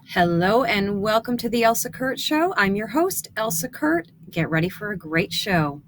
Hello and welcome to the Elsa Kurt Show. I'm your host, Elsa Kurt. Get ready for a great show.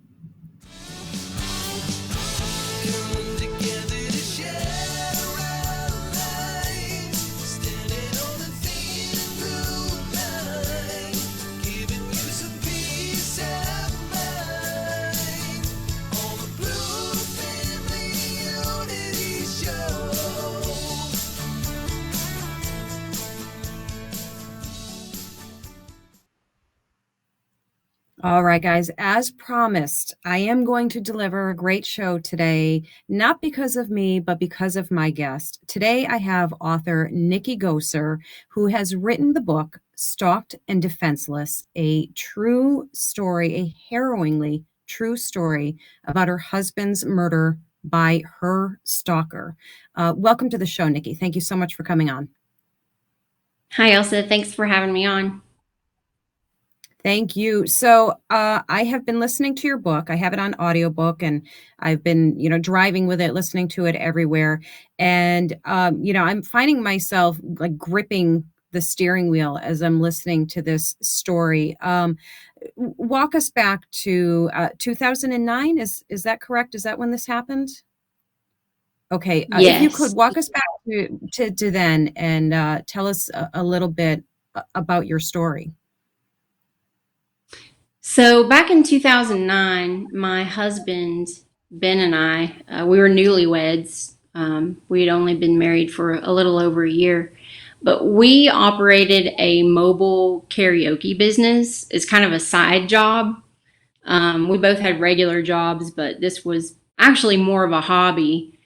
All right, guys, as promised, I am going to deliver a great show today, not because of me, but because of my guest. Today, I have author Nikki Goeser, who has written the book Stalked and Defenseless, a true story, a harrowingly true story about her husband's murder by her stalker. Welcome to the show, Nikki. Thank you so much for coming on. Hi, Elsa. Thanks for having me on. Thank you. So I have been listening to your book. I have it on audiobook and I've been, driving with it, listening to it everywhere. And, I'm finding myself like gripping the steering wheel as I'm listening to this story. Walk us back to 2009. Is that correct? Is that when this happened? Okay. If you could Yes. walk us back to then and tell us a little bit about your story. So back in 2009, my husband, Ben, and I, we were newlyweds. We had only been married for a little over a year, but we operated a mobile karaoke business. It's kind of a side job. We both had regular jobs, but this was actually more of a hobby.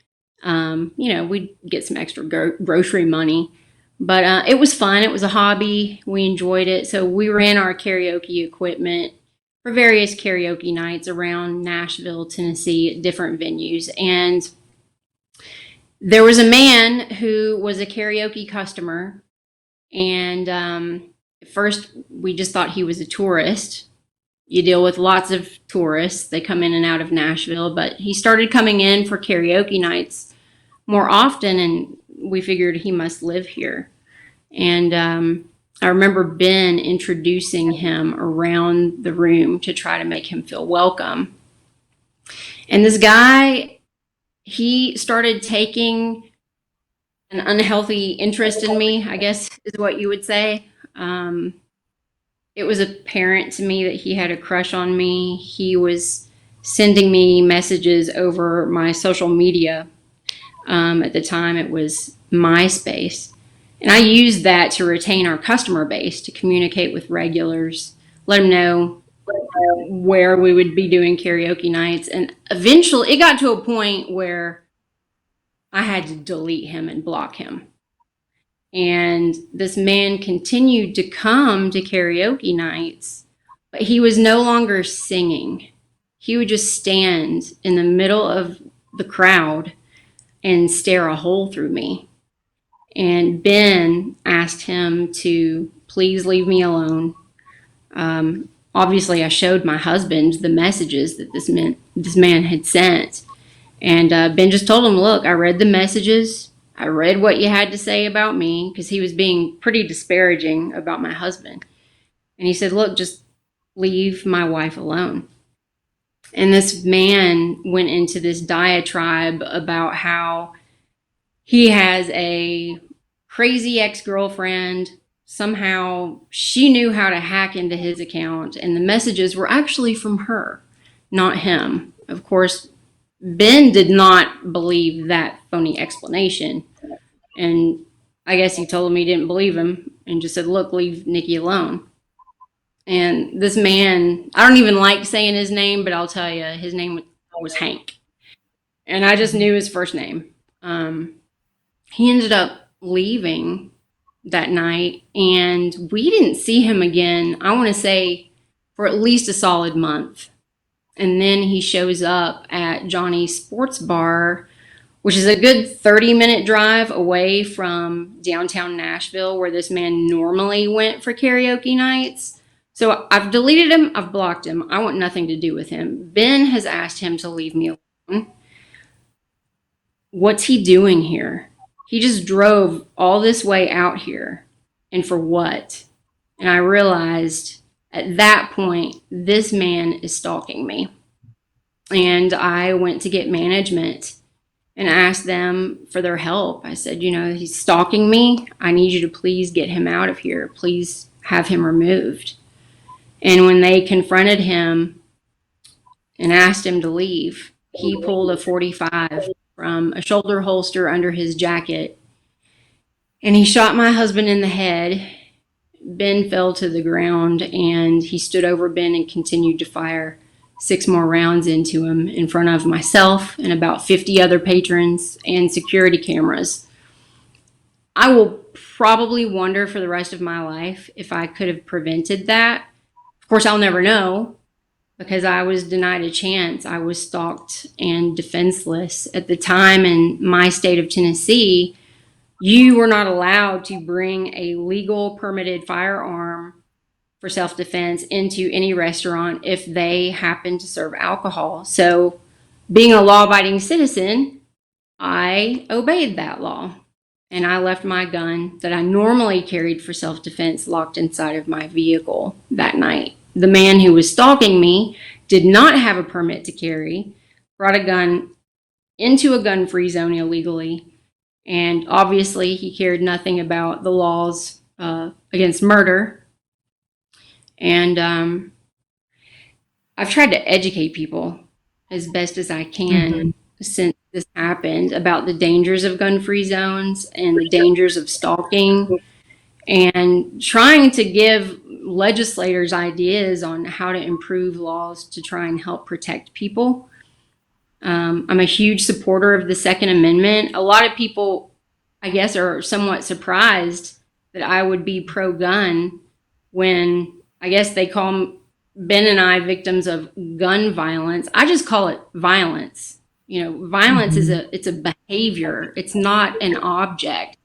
We'd get some extra grocery money. But it was fun. It was a hobby. We enjoyed it. So we ran our karaoke equipment for various karaoke nights around Nashville, Tennessee, at different venues. And there was a man who was a karaoke customer. And at first, we just thought he was a tourist. You deal with lots of tourists, they come in and out of Nashville. But he started coming in for karaoke nights more often, and we figured he must live here. And I remember Ben introducing him around the room to try to make him feel welcome. And this guy, he started taking an unhealthy interest in me, I guess is what you would say. It was apparent to me that he had a crush on me. He was sending me messages over my social media. At the time, it was MySpace. And I used that to retain our customer base, to communicate with regulars, let them know where we would be doing karaoke nights. And eventually, it got to a point where I had to delete him and block him. And this man continued to come to karaoke nights, but he was no longer singing. He would just stand in the middle of the crowd and stare a hole through me. And Ben asked him to please leave me alone. Obviously, I showed my husband the messages that this man had sent. And Ben just told him, look, I read the messages. I read what you had to say about me, because he was being pretty disparaging about my husband. And he said, look, just leave my wife alone. And this man went into this diatribe about how he has a crazy ex-girlfriend. Somehow she knew how to hack into his account, and the messages were actually from her, not him. Of course, Ben did not believe that phony explanation. And I guess he told him he didn't believe him and just said, look, leave Nikki alone. And this man, I don't even like saying his name, but I'll tell you, his name was Hank. And I just knew his first name. He ended up leaving that night, and we didn't see him again, I want to say, for at least a solid month. And then he shows up at Johnny's Sports Bar, which is a good 30-minute drive away from downtown Nashville, where this man normally went for karaoke nights. So I've deleted him, I've blocked him. I want nothing to do with him. Ben has asked him to leave me alone. What's he doing here? He just drove all this way out here and for what? And I realized at that point, this man is stalking me. And I went to get management and asked them for their help. I said, he's stalking me. I need you to please get him out of here. Please have him removed. And when they confronted him and asked him to leave, he pulled a 45 from a shoulder holster under his jacket, and he shot my husband in the head. Ben fell to the ground, and he stood over Ben and continued to fire 6 more rounds into him in front of myself and about 50 other patrons and security cameras. I will probably wonder for the rest of my life if I could have prevented that. Of course, I'll never know because I was denied a chance. I was stalked and defenseless. At the time in my state of Tennessee, you were not allowed to bring a legal permitted firearm for self-defense into any restaurant if they happen to serve alcohol. So being a law-abiding citizen, I obeyed that law. And I left my gun that I normally carried for self-defense locked inside of my vehicle that night. The man who was stalking me did not have a permit to carry, brought a gun into a gun-free zone illegally, and obviously he cared nothing about the laws against murder. And I've tried to educate people as best as I can since this happened about the dangers of gun-free zones and the dangers of stalking, and trying to give legislators ideas on how to improve laws to try and help protect people. I'm a huge supporter of the Second Amendment. A lot of people, I guess, are somewhat surprised that I would be pro-gun when I guess they call Ben and I victims of gun violence. I just call it violence. Violence is it's a behavior. It's not an object.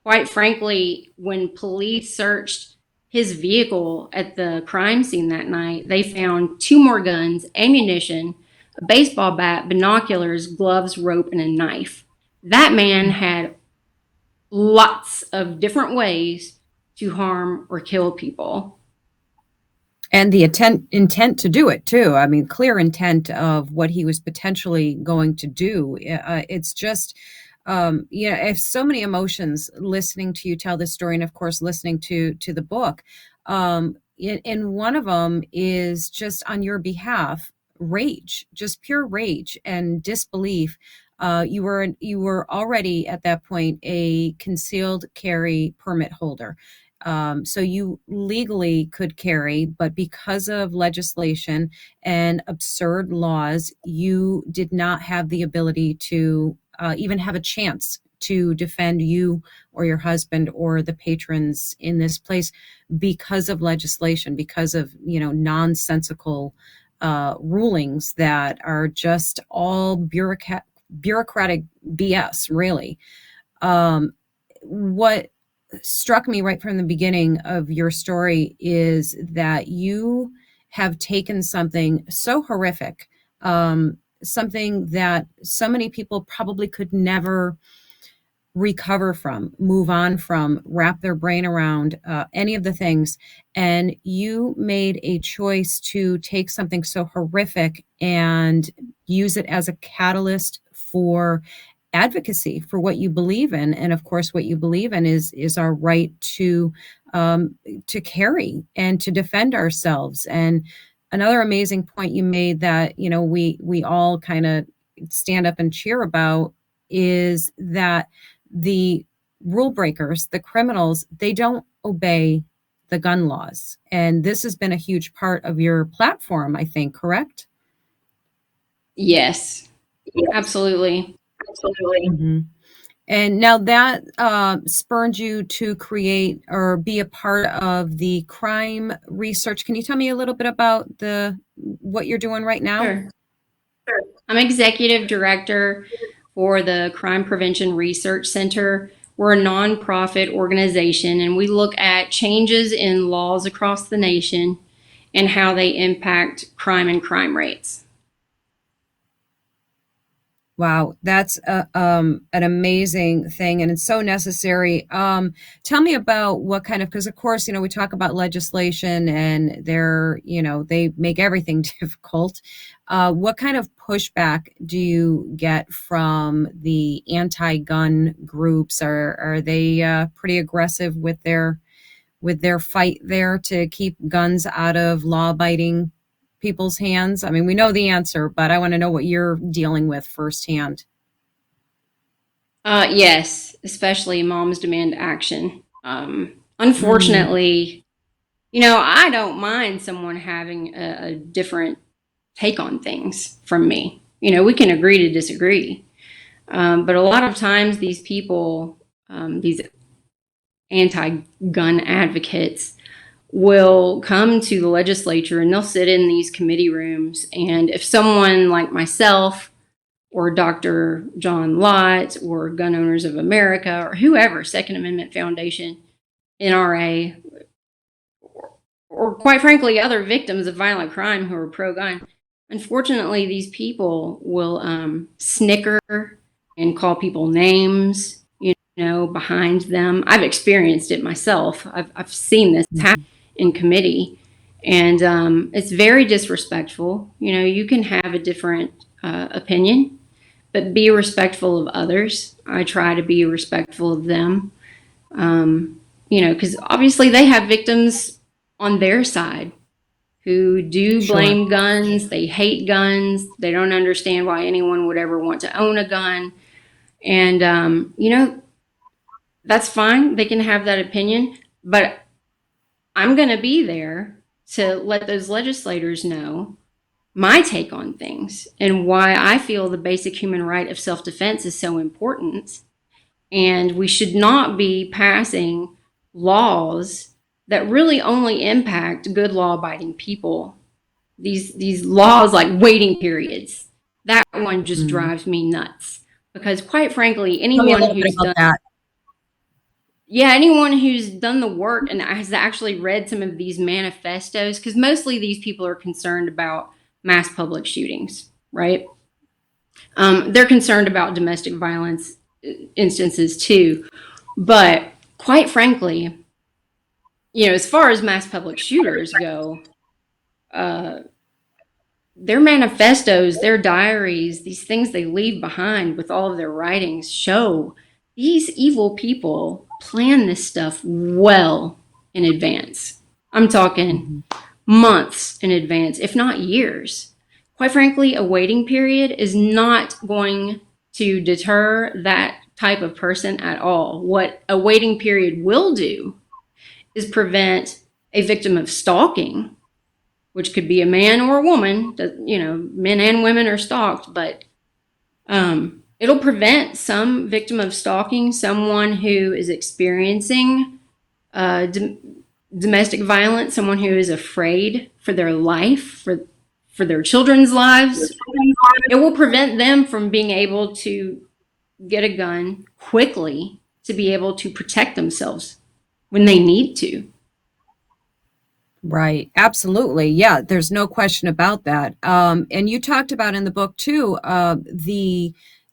Quite frankly, when police searched his vehicle at the crime scene that night, they found 2 more guns, ammunition, a baseball bat, binoculars, gloves, rope, and a knife. That man had lots of different ways to harm or kill people. And the intent to do it too. I mean, clear intent of what he was potentially going to do. It's just, I have so many emotions listening to you tell this story, and of course, listening to the book. And one of them is just on your behalf, rage, just pure rage and disbelief. You were already at that point a concealed carry permit holder. So you legally could carry, but because of legislation and absurd laws, you did not have the ability to even have a chance to defend you or your husband or the patrons in this place because of legislation, because of, nonsensical rulings that are just all bureaucratic BS, really. What struck me right from the beginning of your story is that you have taken something so horrific, something that so many people probably could never recover from, move on from, wrap their brain around, any of the things. And you made a choice to take something so horrific and use it as a catalyst for advocacy for what you believe in. And of course, what you believe in is our right to carry and to defend ourselves. And another amazing point you made that, we all kind of stand up and cheer about is that the rule breakers, the criminals, they don't obey the gun laws. And this has been a huge part of your platform, I think, correct? Yes, absolutely. Mm-hmm. And now that spurred you to create or be a part of the crime research. Can you tell me a little bit about what you're doing right now? Sure. I'm executive director for the Crime Prevention Research Center. We're a nonprofit organization, and we look at changes in laws across the nation and how they impact crime and crime rates. Wow, that's an amazing thing, and it's so necessary. Tell me about what kind of, because of course, we talk about legislation, and they make everything difficult. What kind of pushback do you get from the anti-gun groups? Are they pretty aggressive with their fight there to keep guns out of law-abiding people's hands? I mean, we know the answer, but I want to know what you're dealing with firsthand. Yes, especially moms demand action. Mm, Unfortunately, I don't mind someone having a different take on things from me. We can agree to disagree. But a lot of times, these people, these anti gun advocates, will come to the legislature and they'll sit in these committee rooms. And if someone like myself or Dr. John Lott or Gun Owners of America or whoever, Second Amendment Foundation, NRA, or quite frankly, other victims of violent crime who are pro gun, unfortunately, these people will snicker and call people names, behind them. I've experienced it myself. I've seen this happen mhm. in committee, and it's very disrespectful. You can have a different opinion, but be respectful of others. I try to be respectful of them, because obviously they have victims on their side who do Sure. blame guns. They hate guns. They don't understand why anyone would ever want to own a gun. And, that's fine. They can have that opinion. But I'm going to be there to let those legislators know my take on things and why I feel the basic human right of self defense is so important. And we should not be passing laws that really only impact good law abiding people. These laws like waiting periods, that one just Mm. drives me nuts because quite frankly Tell me a anyone little bit who's about done that. yeah, anyone who's done the work and has actually read some of these manifestos, because mostly these people are concerned about mass public shootings, right? They're concerned about domestic violence instances too. But quite frankly, as far as mass public shooters go, uh, their manifestos, their diaries, these things they leave behind with all of their writings show these evil people plan this stuff well in advance. I'm talking Mhm. months in advance, if not years. Quite frankly, a waiting period is not going to deter that type of person at all. What a waiting period will do is prevent a victim of stalking, which could be a man or a woman. Men and women are stalked, but it'll prevent some victim of stalking, someone who is experiencing uh, domestic violence, someone who is afraid for their life, for their children's lives. It will prevent them from being able to get a gun quickly to be able to protect themselves when they need to. Right. Absolutely. Yeah, there's no question about that. And you talked about in the book too,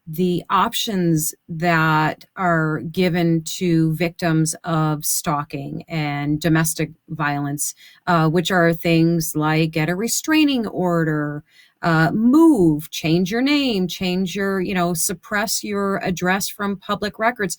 the options that are given to victims of stalking and domestic violence, which are things like get a restraining order, move, change your name, change your, suppress your address from public records,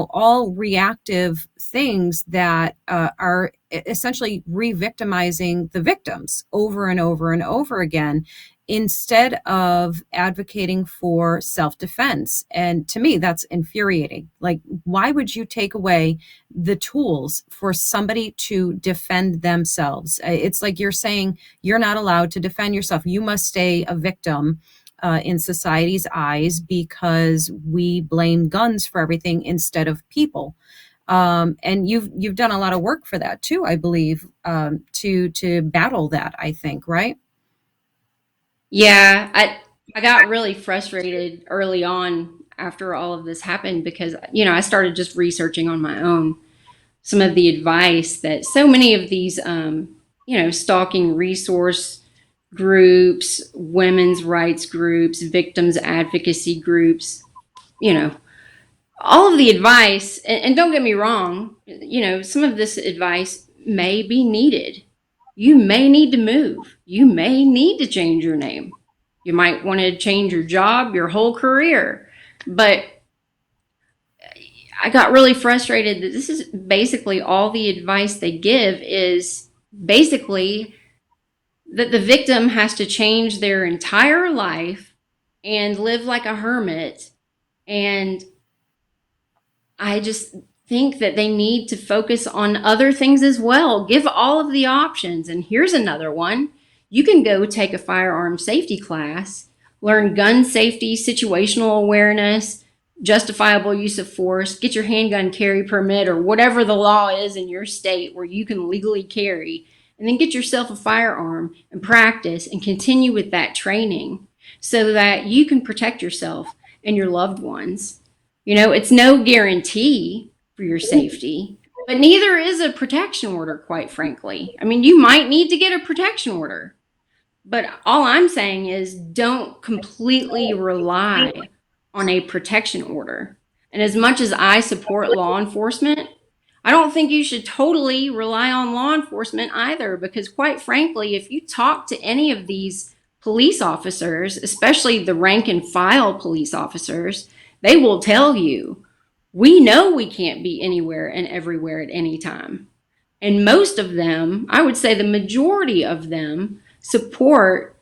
all reactive things that are essentially re-victimizing the victims over and over and over again instead of advocating for self-defense. And to me, that's infuriating. Like, why would you take away the tools for somebody to defend themselves? It's like you're saying you're not allowed to defend yourself. You must stay a victim in society's eyes because we blame guns for everything instead of people. And you've done a lot of work for that too, I believe, to battle that. I think, right? Yeah, I got really frustrated early on after all of this happened because I started just researching on my own some of the advice that so many of these stalking resource groups, women's rights groups, victims advocacy groups, you know, all of the advice, and don't get me wrong, some of this advice may be needed. You may need to move. You may need to change your name. You might want to change your job, your whole career. But I got really frustrated that this is basically all the advice they give is basically that the victim has to change their entire life and live like a hermit. And I just think that they need to focus on other things as well. Give all of the options. And here's another one. You can go take a firearm safety class, learn gun safety, situational awareness, justifiable use of force, get your handgun carry permit or whatever the law is in your state where you can legally carry, and then get yourself a firearm and practice and continue with that training so that you can protect yourself and your loved ones. It's no guarantee for your safety, but neither is a protection order, quite frankly. I mean, you might need to get a protection order, but all I'm saying is don't completely rely on a protection order. And as much as I support law enforcement, I don't think you should totally rely on law enforcement either, because quite frankly, if you talk to any of these police officers, especially the rank and file police officers, they will tell you, we know we can't be anywhere and everywhere at any time. And most of them, I would say the majority of them, support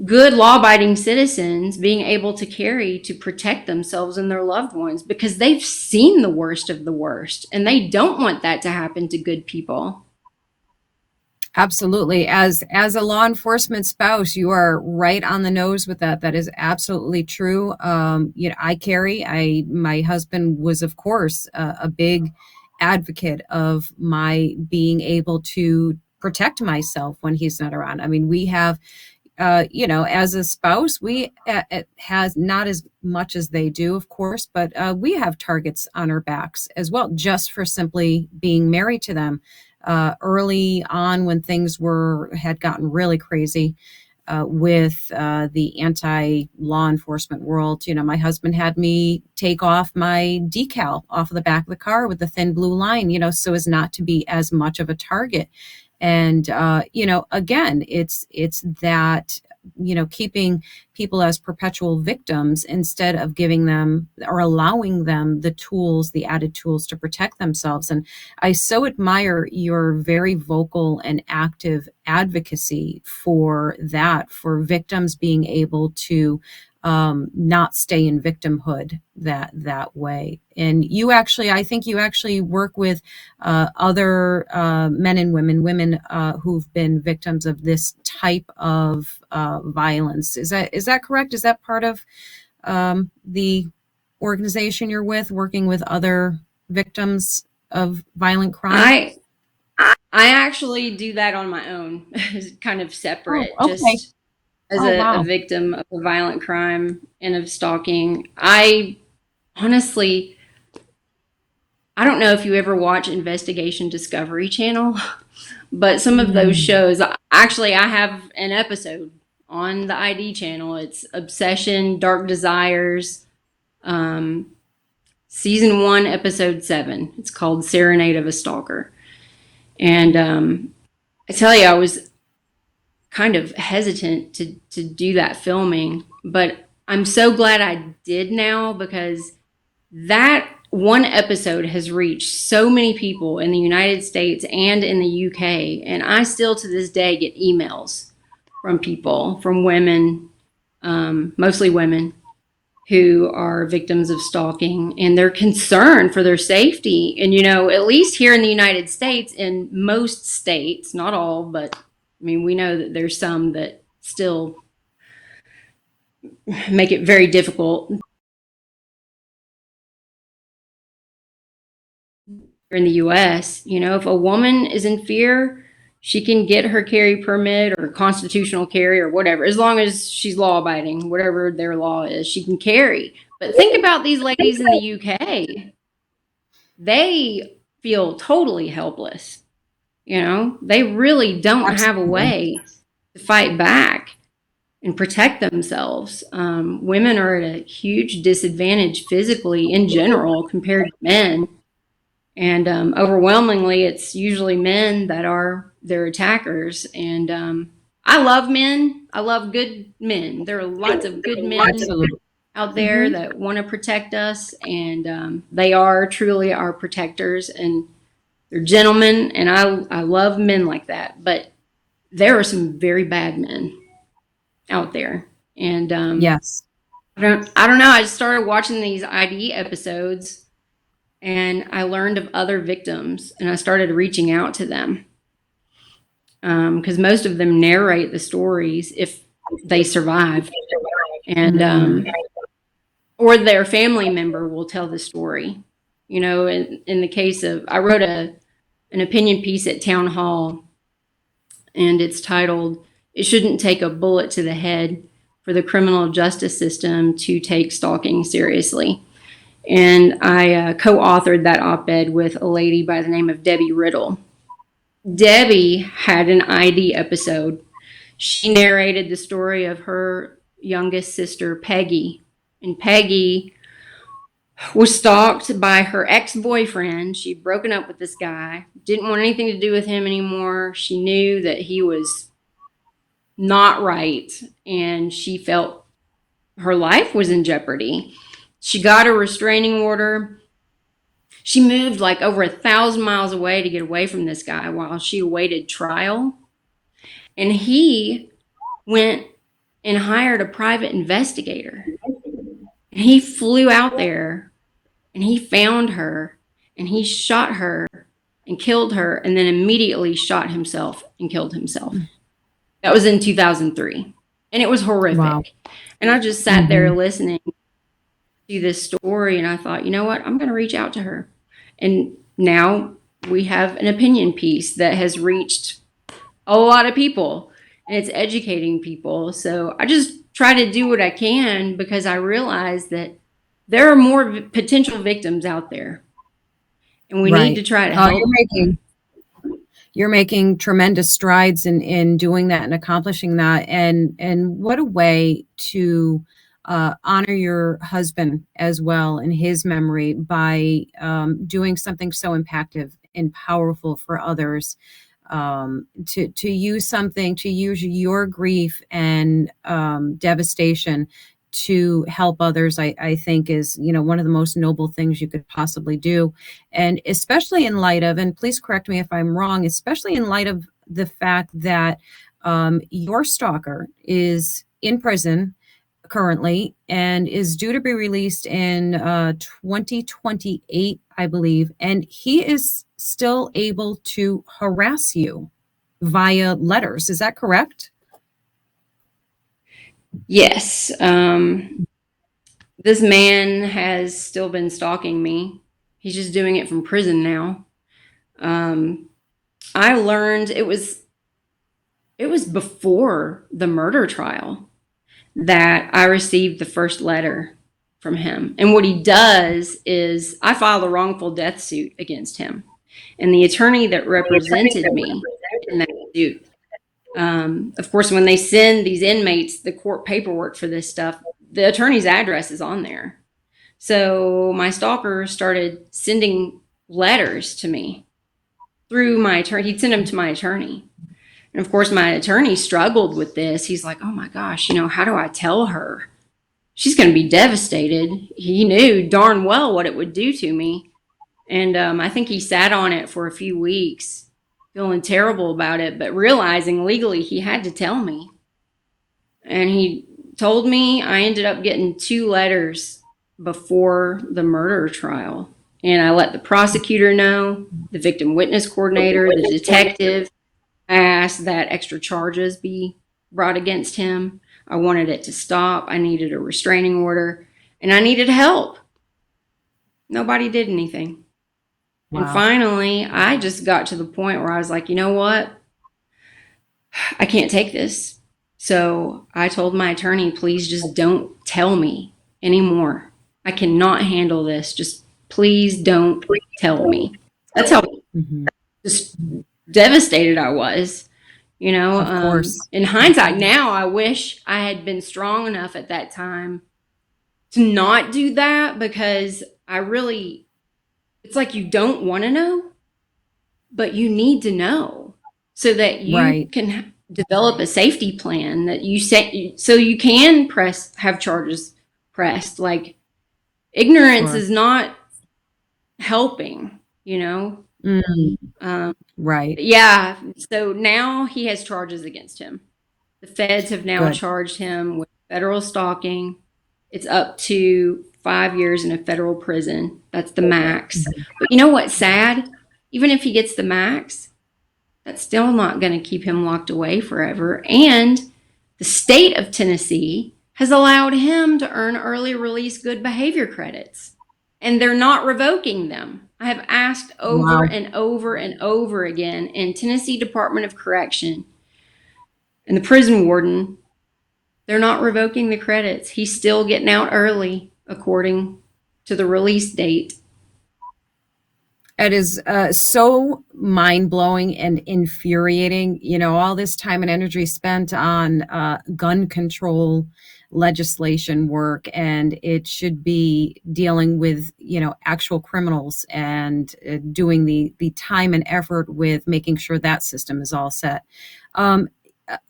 good law-abiding citizens being able to carry to protect themselves and their loved ones because they've seen the worst of the worst and they don't want that to happen to good people. Absolutely. As a law enforcement spouse, you are right on the nose with that. That is absolutely true. My husband was, of course, a big advocate of my being able to protect myself when he's not around. I mean, we have, as a spouse, we it has not as much as they do, of course, but we have targets on our backs as well, just for simply being married to them. Early on, when things had gotten really crazy with the anti-law enforcement world, my husband had me take off my decal off of the back of the car with the thin blue line, so as not to be as much of a target. And again, it's that keeping people as perpetual victims instead of giving them or allowing them the added tools to protect themselves. And I so admire your very vocal and active advocacy for that, for victims being able to not stay in victimhood that way. And I think you actually work with other men and women who've been victims of this type of violence. Is that correct? Is that part of the organization you're with, working with other victims of violent crime? I actually do that on my own, kind of Oh, separate, okay. just as Oh, a wow. victim of a violent crime and of stalking. I honestly, I don't know if you ever watch Investigation Discovery Channel, but some of those Mm. shows, actually, I have an episode on the ID channel. It's Obsession, Dark Desires, um, season 1, episode 7. It's called Serenade of a Stalker. And I tell you, I was kind of hesitant to do that filming, but I'm so glad I did now because that one episode has reached so many people in the United States and in the UK. And I still to this day get emails from people, from women, mostly women, who are victims of stalking and they're concerned for their safety. And, at least here in the United States, in most states, not all, but I mean, we know that there's some that still make it very difficult. In the US, if a woman is in fear, she can get her carry permit or constitutional carry or whatever, as long as she's law abiding, whatever their law is, she can carry. But think about these ladies in the UK. They feel totally helpless. They really don't have a Absolutely. way. to fight back and protect themselves. Women are at a huge disadvantage physically in general compared to men. And overwhelmingly, it's usually men that are their attackers. And I love men. I love good men. There are lots of good men Absolutely. out there that want to protect us, and they are truly our protectors, and they're gentlemen. And I love men like that. But there are some very bad men out there, and Yes. I don't know. I just started watching these ID episodes, and I learned of other victims, and I started reaching out to them because most of them narrate the stories if they survive, and or their family member will tell the story. You know, in the case of, I wrote an opinion piece at Town Hall, and it's titled, "It Shouldn't Take a Bullet to the Head for the Criminal Justice System to Take Stalking Seriously." And I co-authored that op-ed with a lady by the name of Debbie Riddle. Debbie had an ID episode. She narrated the story of her youngest sister, Peggy. And Peggy was stalked by her ex-boyfriend. She'd broken up with this guy, didn't want anything to do with him anymore. She knew that he was not right, and she felt her life was in jeopardy. She got a restraining order. She moved like over 1,000 miles away to get away from this guy while she awaited trial. And he went and hired a private investigator. And he flew out there and he found her and he shot her and killed her, and then immediately shot himself and killed himself. That was in 2003. And it was horrific. Wow. And I just sat there listening to this story, and I thought, you know what, I'm going to reach out to her. And now we have an opinion piece that has reached a lot of people, and it's educating people. So I just try to do what I can, because I realize that there are more potential victims out there, and we need to try to help. You're making tremendous strides in doing that and accomplishing that. And what a way to honor your husband as well in his memory by doing something so impactful and powerful for others. To use your grief and devastation to help others, I think is, one of the most noble things you could possibly do. And especially in light of, and please correct me if I'm wrong, especially in light of the fact that your stalker is in prison currently and is due to be released in 2028, I believe. And he is still able to harass you via letters. Is that correct? Yes. This man has still been stalking me. He's just doing it from prison now. I learned it was before the murder trial that I received the first letter from him. And what he does is, I filed a wrongful death suit against him. And the attorney that represented me in that suit, of course, when they send these inmates the court paperwork for this stuff, the attorney's address is on there. So my stalker started sending letters to me through my attorney. He'd send them to my attorney. And of course, my attorney struggled with this. He's like, oh my gosh, how do I tell her? She's going to be devastated. He knew darn well what it would do to me. And I think he sat on it for a few weeks, feeling terrible about it, but realizing legally he had to tell me. And he told me. I ended up getting 2 letters before the murder trial. And I let the prosecutor know, the victim witness coordinator, the detective. I asked that extra charges be brought against him. I wanted it to stop. I needed a restraining order, and I needed help. Nobody did anything. Wow. And finally, I just got to the point where I was like, you know what? I can't take this. So I told my attorney, please just don't tell me anymore. I cannot handle this. Just please don't tell me. That's how just devastated I was. Of course. In hindsight, now I wish I had been strong enough at that time to not do that, because I really, it's like you don't want to know, but you need to know so that you Right. can develop a safety plan that you say, so you can have charges pressed. Like, ignorance Sure. is not helping, you know? Mm, Um, right. yeah. So now he has charges against him. The feds have now Good. charged him with federal stalking. It's up to 5 years in a federal prison. That's the max. Mhm. But you know what's sad? Even if he gets the max, that's still not going to keep him locked away forever. And the state of Tennessee has allowed him to earn early release good behavior credits, and they're not revoking them. I have asked over Wow. and over and over again, in Tennessee Department of Correction and the prison warden, they're not revoking the credits. He's still getting out early according to the release date. It is so mind blowing and infuriating. All this time and energy spent on gun control legislation work, and it should be dealing with actual criminals and doing the time and effort with making sure that system is all set. Um,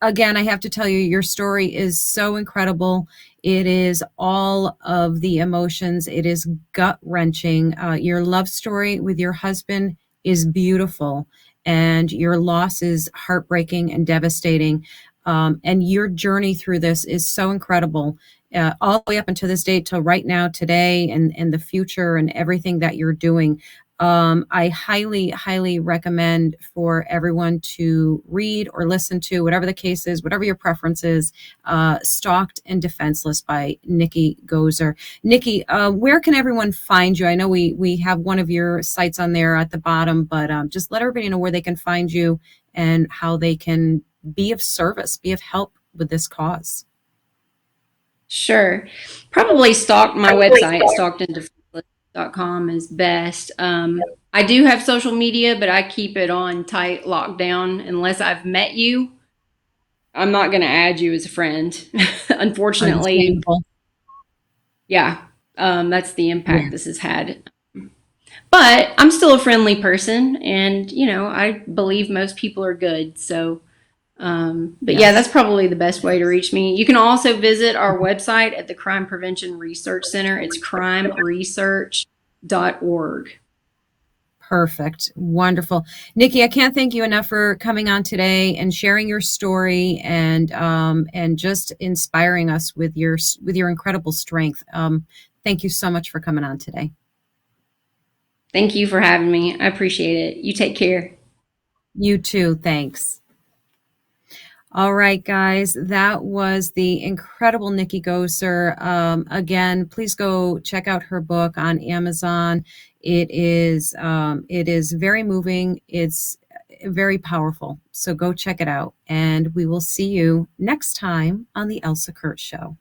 Again, I have to tell you, your story is so incredible. It is all of the emotions. It is gut wrenching. Your love story with your husband is beautiful, and your loss is heartbreaking and devastating. And your journey through this is so incredible, all the way up until this date, till right now, today, and the future, and everything that you're doing. I highly, highly recommend for everyone to read or listen to, whatever the case is, whatever your preference is, Stalked and Defenseless by Nikki Goeser. Nikki, where can everyone find you? I know we have one of your sites on there at the bottom, but just let everybody know where they can find you and how they can be of service, be of help with this cause. Sure. Probably stalk my website, stalkedandefenseless.com is best. I do have social media, but I keep it on tight lockdown. Unless I've met you, I'm not going to add you as a friend. Unfortunately, Understandable. yeah, that's the Yeah. impact this has had. But I'm still a friendly person, and I believe most people are good. So, but yeah, that's Yes. probably the best way to reach me. You can also visit our website at the Crime Prevention Research Center. It's crimeresearch.org. Perfect. Wonderful. Nikki, I can't thank you enough for coming on today and sharing your story, and just inspiring us with your incredible strength. Thank you so much for coming on today. Thank you for having me. I appreciate it. You take care. You too. Thanks. All right, guys, that was the incredible Nikki Goeser. Again, please go check out her book on Amazon. It is very moving. It's very powerful. So go check it out, and we will see you next time on the Elsa Kurt Show.